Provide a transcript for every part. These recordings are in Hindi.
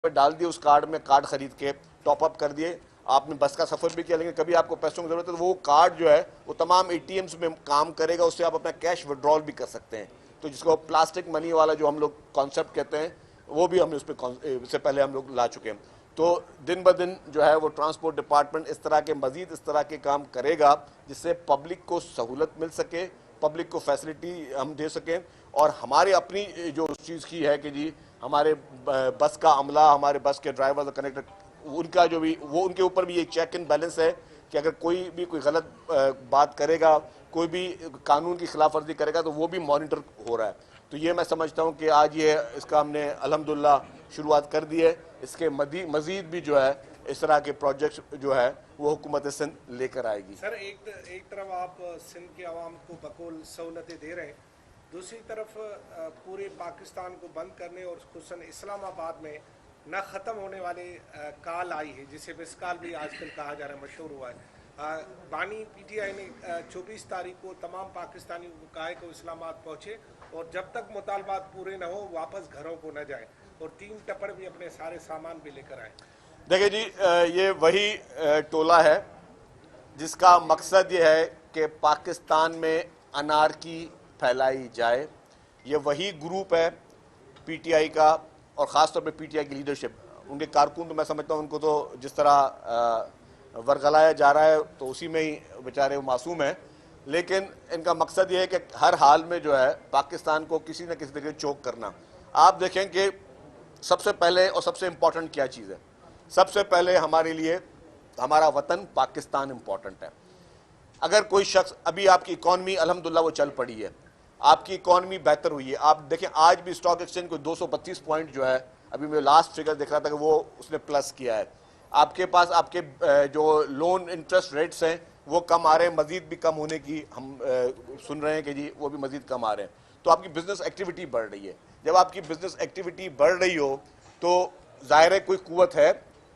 डाल दिए, उस कार्ड में कार्ड खरीद के टॉप अप कर दिए, आपने बस का सफर भी किया, लेकिन कभी आपको पैसों की जरूरत है तो वो कार्ड जो है वो तमाम एटीएम्स में काम करेगा, उससे आप अपना कैश विड्रॉल भी कर सकते हैं। तो जिसको प्लास्टिक मनी वाला जो हम लोग कॉन्सेप्ट कहते हैं, वो भी हम उस पर इससे पहले हम लोग ला चुके हैं। तो दिन ब दिन जो है वो ट्रांसपोर्ट डिपार्टमेंट इस तरह के मजीद इस तरह के काम करेगा जिससे पब्लिक को सहूलत मिल सके, पब्लिक को फैसिलिटी हम दे सकें। और हमारे अपनी जो उस चीज़ की है कि जी हमारे बस का अमला, हमारे बस के ड्राइवर और कनेक्टर, उनका जो भी वो उनके ऊपर भी एक चेक एंड बैलेंस है कि अगर कोई भी कोई गलत बात करेगा, कोई भी कानून की खिलाफ वर्जी करेगा तो वो भी मॉनिटर हो रहा है। तो ये मैं समझता हूँ कि आज ये इसका हमने अल्हम्दुलिल्लाह शुरुआत कर दी है। इसके मजीद भी जो है इस तरह के प्रोजेक्ट्स जो है वो हुकूमत सिंध लेकर आएगी। सर, एक तरफ आप सिंध के अवाम को बकौल सहूलतें दे रहे हैं, दूसरी तरफ पूरे पाकिस्तान को बंद करने और खुसूसन इस्लामाबाद में न ख़त्म होने वाले काल आई है, जिसे विस्काल भी आजकल कहा जा रहा है, मशहूर हुआ है। बानी पीटीआई ने 24 तारीख को तमाम पाकिस्तानियों को कहा है कि वो इस्लामाबाद पहुँचे और जब तक मुतालबात पूरे न हो वापस घरों को न जाए, और 3 टप्पड़ भी अपने सारे सामान भी लेकर आए। देखिए जी, ये वही टोला है जिसका मकसद ये है कि पाकिस्तान में अनारकी फैलाई जाए। ये वही ग्रुप है पीटीआई का, और ख़ास तौर पे पीटीआई की लीडरशिप, उनके कारकुन तो मैं समझता हूँ उनको तो जिस तरह वर्गलाया जा रहा है तो उसी में ही बेचारे वो मासूम हैं, लेकिन इनका मकसद ये है कि हर हाल में जो है पाकिस्तान को किसी न किसी तरीके चोक करना। आप देखें कि सबसे पहले और सबसे इम्पॉर्टेंट क्या चीज़ है, सबसे पहले हमारे लिए हमारा वतन पाकिस्तान इम्पॉर्टेंट है। अगर कोई शख्स, अभी आपकी इकॉनमी अल्हम्दुलिल्लाह वो चल पड़ी है, आपकी इकॉनमी बेहतर हुई है। आप देखें आज भी स्टॉक एक्सचेंज को 232 पॉइंट जो है, अभी मैं लास्ट फिगर देख रहा था कि वो उसने प्लस किया है। आपके पास आपके जो लोन इंटरेस्ट रेट्स हैं वो कम आ रहे हैं, मजीद भी कम होने की हम सुन रहे हैं कि जी वो भी मजीद कम आ रहे हैं। तो आपकी बिजनेस एक्टिविटी बढ़ रही है। जब आपकी बिजनेस एक्टिविटी बढ़ रही हो तो ज़ाहिर है कोई कुव्वत है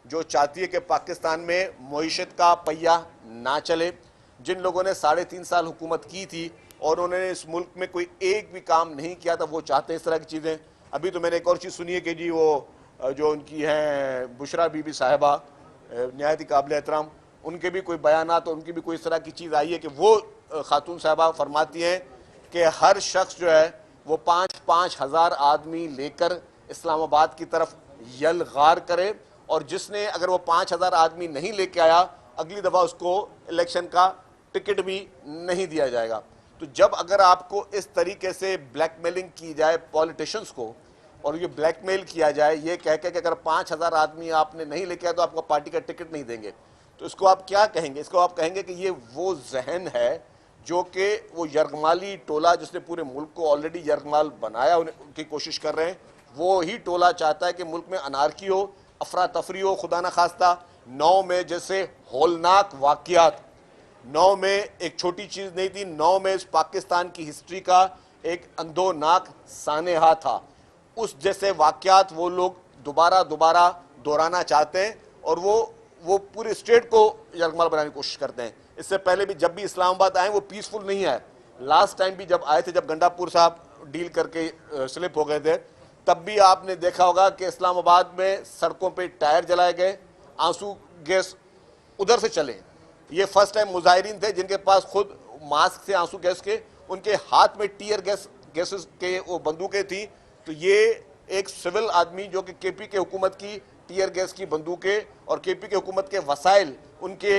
जो चाहती है कि पाकिस्तान में मईशत का पहिया ना चले। जिन लोगों ने 3.5 साल हुकूमत की थी और उन्होंने इस मुल्क में कोई एक भी काम नहीं किया था, वो चाहते हैं इस तरह की चीज़ें। अभी तो मैंने एक और चीज़ सुनी है कि जी वो जो उनकी हैं बुशरा बीबी साहिबा, नहायत ही काबिल एहतराम, उनके भी कोई बयानात और उनकी भी कोई इस तरह की चीज़ आई है कि वो खातून साहिबा फरमाती हैं कि हर शख्स जो है वो 5-5 हज़ार आदमी लेकर इस्लामाबाद की तरफ यलगार करे, और जिसने अगर वो 5,000 आदमी नहीं लेके आया अगली दफ़ा उसको इलेक्शन का टिकट भी नहीं दिया जाएगा। तो जब अगर आपको इस तरीके से ब्लैकमेलिंग की जाए पॉलिटिशियंस को, और ये ब्लैकमेल किया जाए ये कह के कि अगर 5,000 आदमी आपने नहीं लेके आया तो आपको पार्टी का टिकट नहीं देंगे, तो इसको आप क्या कहेंगे? इसको आप कहेंगे कि ये वो जहन है जो कि वो यरगमाली टोला जिसने पूरे मुल्क को ऑलरेडी यरगमाल बनाया उनकी कोशिश कर रहे हैं, वो ही टोला चाहता है कि मुल्क में अनारकी हो, अफरा तफरी हो। खुदा न खास्ता 9 में जैसे होलनाक वाक़यात, 9 में एक छोटी चीज़ नहीं थी, 9 में इस पाकिस्तान की हिस्ट्री का एक अंधोनाक सानेहा था। उस जैसे वाक़यात वो लोग दोबारा दोहराना चाहते हैं, और वो पूरे स्टेट को यरगमाल बनाने की कोशिश करते हैं। इससे पहले भी जब भी इस्लामाबाद आए वो पीसफुल नहीं आए। लास्ट टाइम भी जब आए थे, जब गंडापुर साहब डील करके स्लिप हो गए थे, तब भी आपने देखा होगा कि इस्लामाबाद में सड़कों पे टायर जलाए गए, आंसू गैस उधर से चले। ये फर्स्ट टाइम मुजाहिरीन थे जिनके पास खुद मास्क थे आंसू गैस के, उनके हाथ में टीयर गैसेस के वो बंदूकें थी। तो ये एक सिविल आदमी जो कि केपी के हुकूमत की टीयर गैस की बंदूकें और केपी के हुकूमत के वसाइल, उनके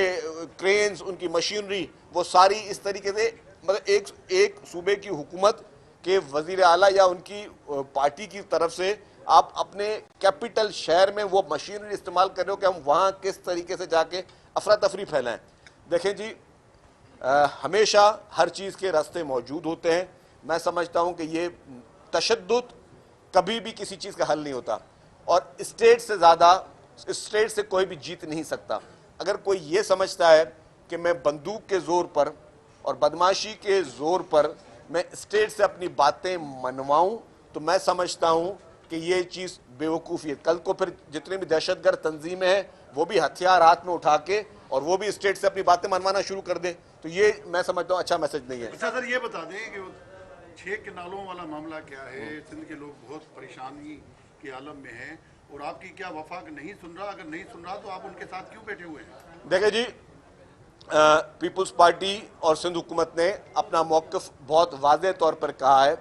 क्रेन्स, उनकी मशीनरी, वो सारी इस तरीके से, मतलब एक सूबे की हुकूमत के वजीर आला या उनकी पार्टी की तरफ से आप अपने कैपिटल शहर में वो मशीनरी इस्तेमाल कर रहे हो कि हम वहाँ किस तरीके से जाके अफरा तफरी फैलाएं। देखें जी, हमेशा हर चीज़ के रास्ते मौजूद होते हैं। मैं समझता हूँ कि ये तशद्दुद कभी भी किसी चीज़ का हल नहीं होता, और स्टेट से ज़्यादा स्टेट से कोई भी जीत नहीं सकता। अगर कोई ये समझता है कि मैं बंदूक के ज़ोर पर और बदमाशी के ज़ोर पर मैं स्टेट से अपनी बातें मनवाऊं, तो मैं समझता हूं कि ये चीज़ बेवकूफ़ी है। कल को फिर जितने भी दहशतगर्द तंजीमें हैं वो भी हथियार हाथ में उठा के और वो भी स्टेट से अपनी बातें मनवाना शुरू कर दें, तो ये मैं समझता हूँ अच्छा मैसेज नहीं है। अच्छा सर, ये बता दें कि 6 किनालों वाला मामला क्या है? सिंध के लोग बहुत परेशानी के आलम में हैं और आपकी क्या वफाक नहीं सुन रहा? अगर नहीं सुन रहा तो आप उनके साथ क्यों बैठे हुए हैं? देखिए जी, पीपुल्स पार्टी और सिंध हुकूमत ने अपना मौक़िफ़ बहुत वाज़ेह तौर पर कहा है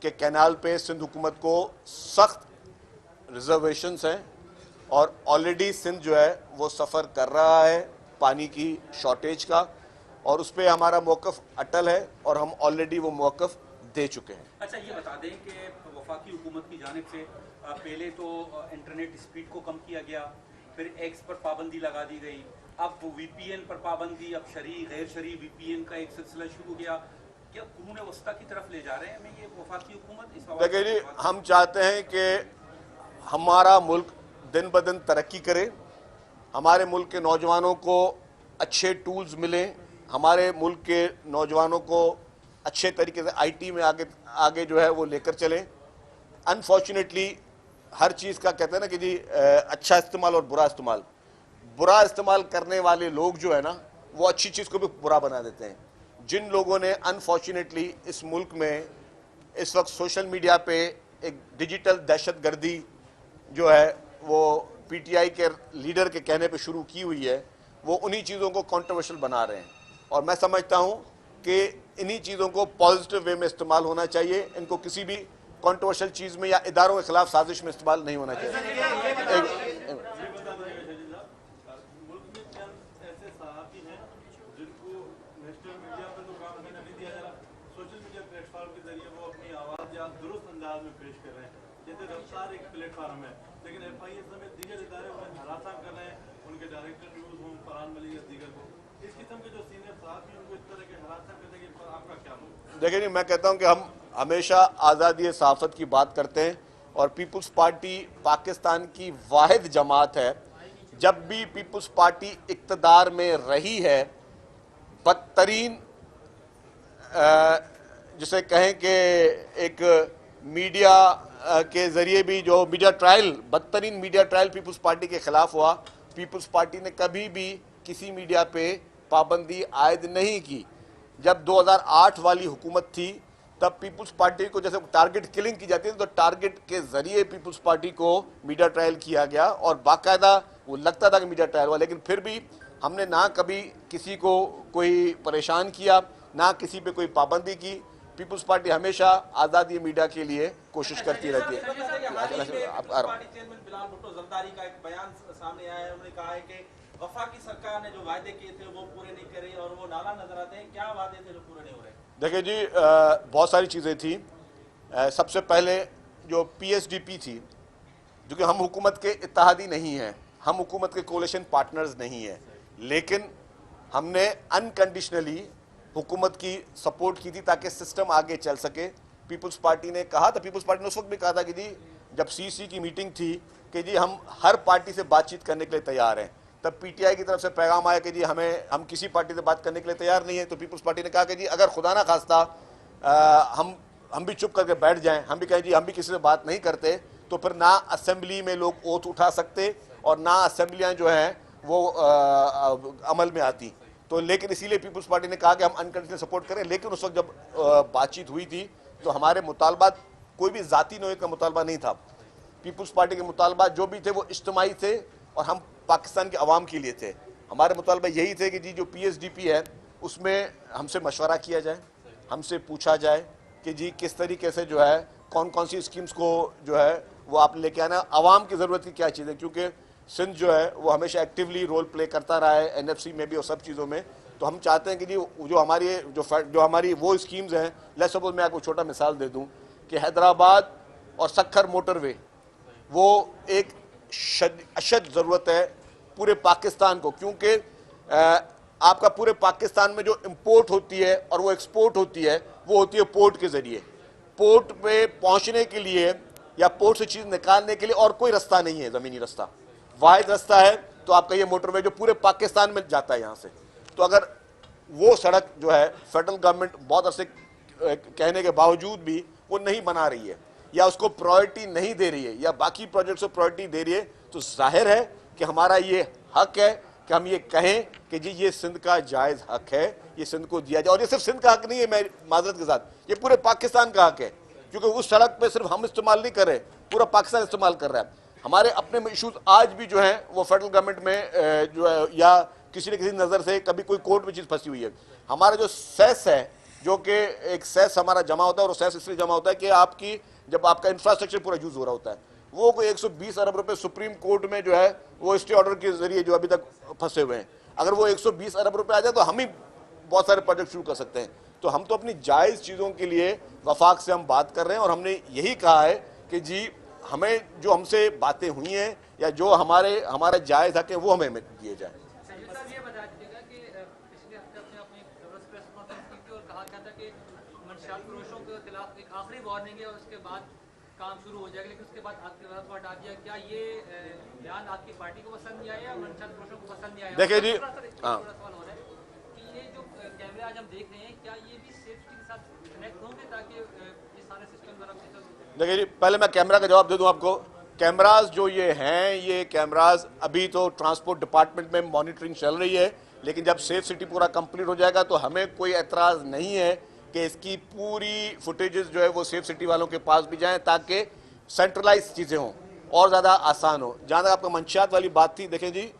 कि कैनाल पे सिंध हुकूमत को सख्त रिजर्वेशंस हैं और ऑलरेडी सिंध जो है वो सफ़र कर रहा है पानी की शॉर्टेज का, और उस पर हमारा मौक़िफ़ अटल है और हम ऑलरेडी वो मौक़िफ़ दे चुके हैं। अच्छा, ये बता दें कि वफाकी हुकूमत की जानिब से पहले तो इंटरनेट स्पीड को कम किया गया, फिर एक्स पर पाबंदी लगा दी गई, अब वीपीएन पर पाबंदी, अब शरई गैर शरई वीपीएन का एक सिलसिला शुरू किया। क्या कुरून वस्ता की तरफ ले जा रहे हैं हमें ये वफाकी हुकूमत? इस देखिए जी, हम चाहते हैं कि हमारा मुल्क दिन ब दिन तरक्की करे, हमारे मुल्क के नौजवानों को अच्छे टूल्स मिलें, हमारे मुल्क के नौजवानों को अच्छे तरीके से आईटी में आगे जो है वो लेकर चलें। अनफॉर्चुनेटली हर चीज़ का कहते हैं ना कि जी अच्छा इस्तेमाल और बुरा इस्तेमाल करने वाले लोग जो है ना वो अच्छी चीज़ को भी बुरा बना देते हैं। जिन लोगों ने अनफॉर्चुनेटली इस मुल्क में इस वक्त सोशल मीडिया पे एक डिजिटल दहशतगर्दी जो है वो पीटीआई के लीडर के कहने पे शुरू की हुई है, वो उन्हीं चीज़ों को कंट्रोवर्शियल बना रहे हैं, और मैं समझता हूँ कि इन्हीं चीज़ों को पॉजिटिव वे में इस्तेमाल होना चाहिए। इनको किसी भी कंट्रोवर्शियल चीज़ में या इदारों के खिलाफ साजिश में इस्तेमाल नहीं होना चाहिए। जैसे रफ्तार एक प्लेटफार्म है, लेकिन एफआईए समेत दीगर इदारे उन्हें हरासा कर रहे हैं, उनके डायरेक्टर न्यूज़ हों, फरहान मलिक या दीगर को। इस किस्म के जो सीनियर सहाफ़ी उनको इस तरह के हरासा करने के पर आपका क्या मूड? देखिए जी, मैं कहता हूं कि हम हमेशा आज़ादी सहाफ़त की बात करते हैं और पीपुल्स पार्टी पाकिस्तान की वाहिद जमात है। जब भी पीपुल्स पार्टी इक़्तिदार में रही है, बदतरीन जिसे कहें कि एक मीडिया के ज़रिए भी जो बदतरीन मीडिया ट्रायल पीपुल्स पार्टी के ख़िलाफ़ हुआ, पीपुल्स पार्टी ने कभी भी किसी मीडिया पे पाबंदी आयद नहीं की। जब 2008 वाली हुकूमत थी तब पीपुल्स पार्टी को जैसे टारगेट किलिंग की जाती है तो टारगेट के ज़रिए पीपुल्स पार्टी को मीडिया ट्रायल किया गया और बाकायदा वो लगता था कि मीडिया ट्रायल हुआ, लेकिन फिर भी हमने ना कभी किसी को कोई परेशान किया, ना किसी पे कोई पाबंदी की। पीपुल्स पार्टी हमेशा आज़ादी मीडिया के लिए कोशिश करती रहती है। पार्टी चेयरमैन बिलाल भुट्टो जरदारी का एक बयान सामने आया है, उन्होंने कहा है कि वफाकी सरकार ने जो वायदे किए थे वो पूरे नहीं करे और वो नाला नजर आते हैं। क्या वादे थे जो पूरे नहीं हो रहे? देखिए जी, बहुत सारी चीज़ें थी। सबसे पहले जो पीएसडीपी थी, जो कि हम हुकूमत के इत्तेहादी नहीं हैं, हम हुकूमत के कोalition पार्टनर्स नहीं हैं, लेकिन हमने अनकंडीशनली हुकूमत की सपोर्ट की थी ताकि सिस्टम आगे चल सके। पीपुल्स पार्टी ने कहा था, पीपुल्स पार्टी ने उस वक्त भी कहा था कि जी जब सीसी की मीटिंग थी कि जी हम हर पार्टी से बातचीत करने के लिए तैयार हैं, तब पीटीआई की तरफ से पैगाम आया कि जी हम किसी पार्टी से बात करने के लिए तैयार नहीं है। तो पीपुल्स पार्टी ने कहा कि जी अगर खुदा ना खास्ता हम भी चुप करके बैठ जाएं, हम भी कहें जी हम भी किसी से बात नहीं करते, तो फिर ना असेंबली में लोग ओथ उठा सकते और ना असेंबलियाँ जो हैं वो अमल में आती। तो लेकिन इसीलिए पीपुल्स पार्टी ने कहा कि हम अनकंडीशनल सपोर्ट करें। लेकिन उस वक्त जब बातचीत हुई थी तो हमारे मुतालबात कोई भी ज़ाती नोए का मुतालबा नहीं था। पीपुल्स पार्टी के मुतालबात जो भी थे वो इज्तिमाई थे और हम पाकिस्तान के अवाम के लिए थे। हमारे मुतालबा यही थे कि जी जो पीएसडीपी है उसमें हमसे मशवरा किया जाए, हमसे पूछा जाए कि जी किस तरीके से जो है कौन कौन सी स्कीम्स को जो है वो आप लेके आना, आवाम की ज़रूरत की क्या चीज़ है, क्योंकि सिंध जो है वो हमेशा एक्टिवली रोल प्ले करता रहा है एनएफसी में भी और सब चीज़ों में। तो हम चाहते हैं कि जी जो हमारी वो स्कीम्स हैं, लेट्स सपोज मैं आपको छोटा मिसाल दे दूं कि हैदराबाद और सक्खर मोटरवे वो एक अशद ज़रूरत है पूरे पाकिस्तान को, क्योंकि आपका पूरे पाकिस्तान में जो इम्पोर्ट होती है और वो एक्सपोर्ट होती है वो होती है पोर्ट के ज़रिए। पोर्ट पे पहुंचने के लिए या पोर्ट से चीज़ निकालने के लिए और कोई रास्ता नहीं है, ज़मीनी रास्ता वाहिद रास्ता है तो आपका ये मोटरवे जो पूरे पाकिस्तान में जाता है यहाँ से। तो अगर वो सड़क जो है फेडरल गवर्नमेंट बहुत अरसे कहने के बावजूद भी वो नहीं बना रही है या उसको प्रायोरिटी नहीं दे रही है या बाकी प्रोजेक्ट्स को प्रायोरिटी दे रही है, तो जाहिर है कि हमारा ये हक है कि हम ये कहें कि जी ये सिंध का जायज़ हक है, ये सिंध को दिया जाए। और ये सिर्फ सिंध का हक नहीं है, मैं माजरत के साथ ये पूरे पाकिस्तान का हक है, क्योंकि उस सड़क पे सिर्फ हम इस्तेमाल नहीं कर रहे, पूरा पाकिस्तान इस्तेमाल कर रहा है। हमारे अपने इश्यूज आज भी जो है वो फेडरल गवर्नमेंट में जो है या किसी न किसी नज़र से कभी कोई कोर्ट में चीज़ फंसी हुई है। हमारा जो सेस है, जो कि एक सेस हमारा जमा होता है, और सेस इसलिए जमा होता है कि आपकी जब आपका इंफ्रास्ट्रक्चर पूरा यूज़ हो रहा होता है, वो कोई 120 अरब रुपए सुप्रीम कोर्ट में जो है वो स्टे ऑर्डर के जरिए जो अभी तक फंसे हुए हैं, अगर वो 120 अरब रुपए आ जाए तो हम ही बहुत सारे प्रोजेक्ट शुरू कर सकते हैं। तो हम तो अपनी जायज़ चीज़ों के लिए वफाक से हम बात कर रहे हैं, और हमने यही कहा है कि जी हमें जो हमसे बातें हुई हैं या जो हमारा जायज़ हक है वो हमें दिए जाए। ये बता दीजिएगा कि पिछले हफ्ते आपने प्रेस कॉन्फ्रेंस की थी और कहा गया था कि मंशियात फरोशों के खिलाफ एक आखिरी वार्निंग है और उसके बाद काम शुरू हो जाएगा, लेकिन उसके बाद आपके पास हटा दिया। क्या ये बयान आपकी पार्टी को पसंद नहीं आया या मंशियात फरोशों को पसंद नहीं आया? देखिए जी, हाँ, सवाल हो रहा है कि ये जो कैमरे आज हम देख रहे हैं, क्या ये भी सेफ्टी के साथ कनेक्ट होंगे ताकि ये सारे सिस्टम जरा बेहतर हो? देखिए जी, पहले मैं कैमरा का जवाब दे दूं आपको। कैमराज जो ये हैं, ये कैमराज अभी तो ट्रांसपोर्ट डिपार्टमेंट में मॉनिटरिंग चल रही है, लेकिन जब सेफ सिटी पूरा कंप्लीट हो जाएगा तो हमें कोई एतराज़ नहीं है कि इसकी पूरी फुटेजेस जो है वो सेफ सिटी वालों के पास भी जाएं, ताकि सेंट्रलाइज चीज़ें हों और ज़्यादा आसान हो। जहाँ तक आपका मंशियात वाली बात थी, देखें जी,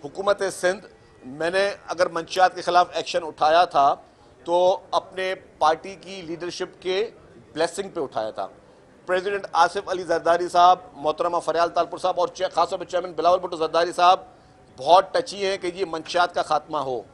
हुकूमत सिंध, मैंने अगर मंशियात के ख़िलाफ़ एक्शन उठाया था तो अपने पार्टी की लीडरशिप के ब्लेसिंग पे उठाया था। प्रेसिडेंट आसिफ अली जरदारी साहब, मोहतरमा फरियाल तालपुर साहब और खासतौर पर चेयरमैन बिलावल भुट्टो जरदारी साहब बहुत टची हैं कि ये मंशियात का खात्मा हो,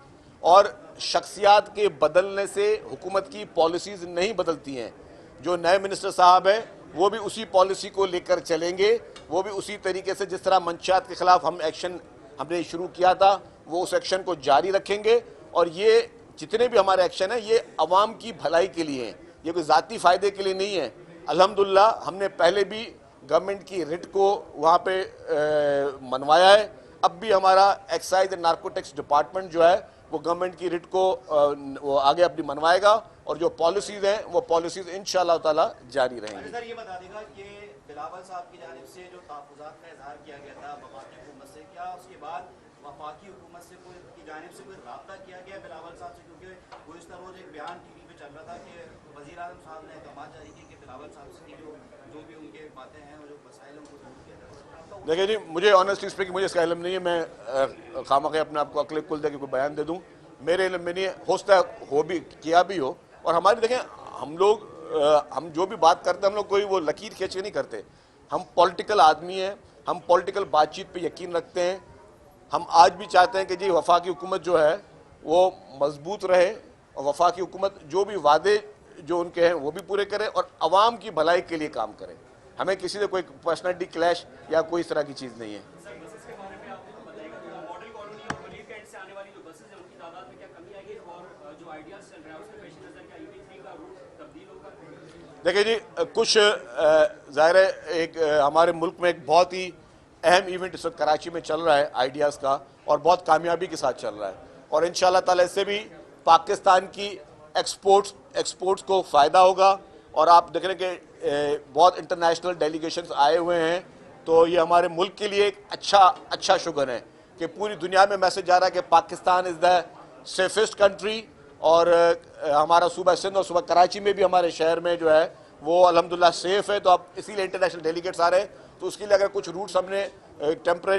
और शख्सियात के बदलने से हुकूमत की पॉलिसीज़ नहीं बदलती हैं। जो नए मिनिस्टर साहब हैं वो भी उसी पॉलिसी को लेकर चलेंगे, वो भी उसी तरीके से जिस तरह मंशियात के ख़िलाफ़ हम एक्शन हमने शुरू किया था वो उस एक्शन को जारी रखेंगे। और ये जितने भी हमारे एक्शन हैं ये अवाम की भलाई के लिए हैं, ये कोई ज़ाती फ़ायदे के लिए नहीं है। अल्हम्दुलिल्लाह हमने पहले भी गवर्नमेंट की रिट को वहाँ पे मनवाया है, अब भी हमारा एक्साइज एंड नार्कोटिक्स डिपार्टमेंट जो है वो गवर्नमेंट की रिट को वो आगे अपनी मनवाएगा, और जो पॉलिसीज़ हैं वो पॉलिसीज़ इंशाअल्लाह ताला जारी रहेंगी। सर ये बता देगा कि बिलावल साहब की जानिब से जो तहफ़्फ़ुज़ात का इज़हार किया गया था वफाकी हुकूमत से, क्या उसके बाद वफाकी हुकूमत से की जानिब से कोई रब्ता किया गया बिलावल साहब से? क्योंकि गुज़िश्ता रोज़ एक बयान टीवी पे चल रहा था कि वज़ीर आज़म साहब ने अहकाम जारी किए कि बिलावल साहब से जो भी उनके बातें हैं और जो मसाइल हैं उनको दूर किया जाए। देखिए जी, मुझे ऑनेस्टली स्पीकिंग मुझे इसका इल्म नहीं है, मैं खामख़ा अपने आप को अकल कुल दे के कोई बयान दे दूँ, मेरे इल्म में नहीं है। हो सकता है हो भी किया भी हो। और हमारी देखें, हम जो भी बात करते हैं हम लोग कोई वो लकीर खींच के नहीं करते, हम पॉलिटिकल आदमी हैं, हम पॉलिटिकल बातचीत पे यकीन रखते हैं। हम आज भी चाहते हैं कि जी वफाकी हुकूमत जो है वो मजबूत रहे, और वफाकी हुकूमत जो भी वादे जो उनके हैं वो भी पूरे करे और अवाम की भलाई के लिए काम करे। हमें किसी से कोई पर्सनैलिटी क्लैश या कोई इस तरह की चीज़ नहीं है। देखिए जी, कुछ ज़ाहिर है एक हमारे मुल्क में एक बहुत ही अहम इवेंट इस वक्त कराची में चल रहा है आइडियाज़ का, और बहुत कामयाबी के साथ चल रहा है, और इंशाअल्लाह ताला इससे भी पाकिस्तान की एक्सपोर्ट्स को फ़ायदा होगा। और आप देख रहे हैं कि बहुत इंटरनेशनल डेलीगेशंस आए हुए हैं, तो ये हमारे मुल्क के लिए एक अच्छा शुगर है कि पूरी दुनिया में मैसेज जा रहा है कि Pakistan is the safest country. और हमारा सूबा सिंध और सूबा कराची में भी हमारे शहर में जो है वो अल्हम्दुलिल्लाह सेफ़ है। तो अब इसीलिए इंटरनेशनल डेलीगेट्स आ रहे हैं, तो उसके लिए अगर कुछ रूट्स हमने टेम्प्रेरी